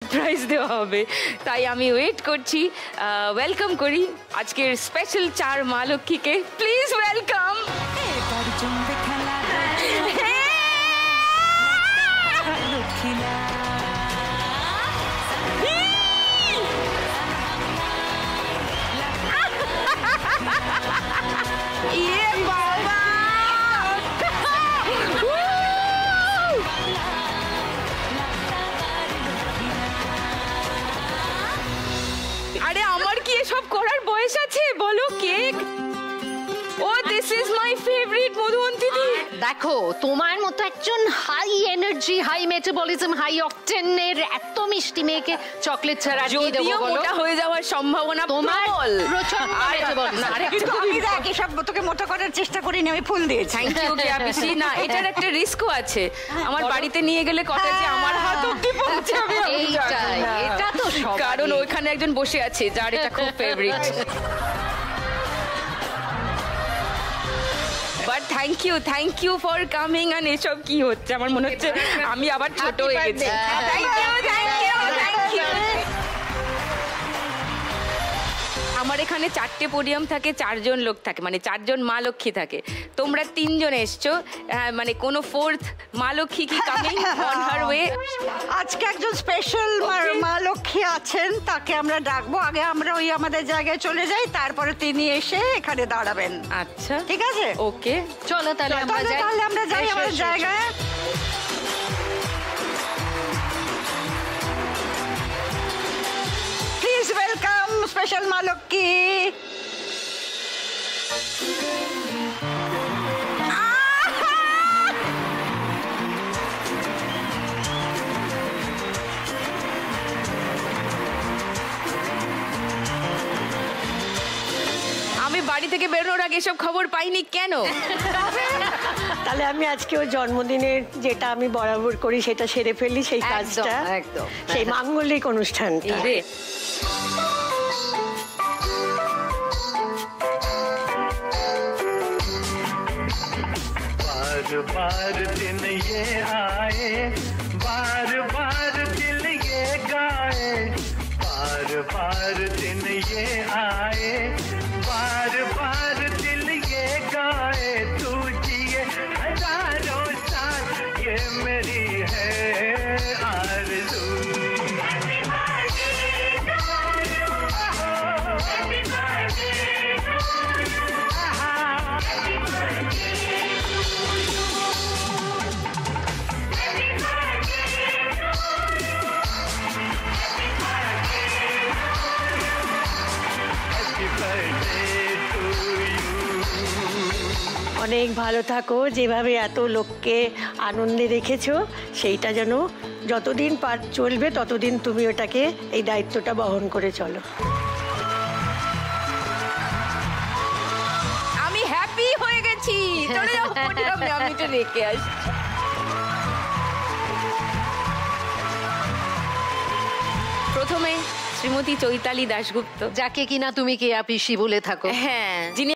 Surprise দেওয়া হবে, তাই আমি ওয়েট করছি। ওয়েলকাম করি আজকের স্পেশাল 4 মা লক্ষ্মীকে। Please welcome. আরে আমার কি এসব করার বয়স আছে বলো? কেক, ও দিস ইজ মাই ফেভারিট মধুবন্তিদি। দেখো তোমার মতো একজন high energy, high metabolism, high অকটেনের এত মিষ্টি মেয়েকে চকলেট ছাড়া কি দেবো যদিও বলো? মোটা হয়ে যাওয়ার সম্ভাবনা তোমার প্রবল। প্রচন্ড মেটাবলিজম। কিন্তু আমি দেখ এসব তোকে মোটা করার চেষ্টা করিনি, আমি ফুল দিয়েছি। থ্যাংক ইউ কেয়াপিসি। না, এটার একটা রিস্কও আছে। আমার বাড়িতে নিয়ে গেলে কথা যে আমার হাত অবধি পৌঁছাবে, এইটাই, এটা তো সবারই। কারণ ওইখানে একজন বসে আছে যার এটা খুব favourite. But thank you for coming. আর এসব কি হচ্ছে? আমার মনে হচ্ছে আমি আবার ছোট হয়ে গেছি। Thank you. আমার এখানে 4টে পোডিয়াম থাকে, 4 জন লোক থাকে, মানে 4 জন মা লক্ষ্মী থাকে। তোমরা 3 জন এসছো, মানে কোনো 4th মা লক্ষ্মী কি কামিং অন হার ওয়ে? আজকে একজন স্পেশাল মা লক্ষ্মী আছেন, তাকে আমরা ডাকবো। আগে আমরা ওই আমাদের জায়গায় চলে যাই, তারপরে তিনি এসে এখানে দাঁড়াবেন। আচ্ছা, ঠিক আছে, ওকে। চলো তাহলে আমরা যাই আমাদের জায়গায়। প্লিজ ওয়েলকাম স্পেশাল মা লক্ষ্মী। আমি বাড়ি থেকে বেরোনোর আগে এসব খবর পাইনি কেন? তাহলে আমি আজকে ওর জন্মদিনের যেটা আমি বরাবর করি সেটা সেরে ফেলি, সেই কাজটা, একদম সেই মাঙ্গলিক অনুষ্ঠানটা। बार बार दिन ये आए, बार बार दिल ये गाए, बार बार दिन ये आए, बार बार दिल ये गाए, तू जिए हजारों साल, ये मेरी है आरज़ू। অনেক ভালো থাকো, যেভাবে এত লোককে আনন্দে রেখেছো সেইটা যেন যতদিন চলবে ততদিন তুমি ওটাকে, এই দায়িত্বটা বহন করে চলো। আমি হ্যাপি হয়ে গেছি। চলে যাও পোডিয়ামে, আমি এটা রেখে আসি। প্রথমে শ্রীমতী চৈতালি দাশগুপ্ত, যাকে কিনা তুমি কেয়া পিসি বলে থাকো। হ্যাঁ, যিনি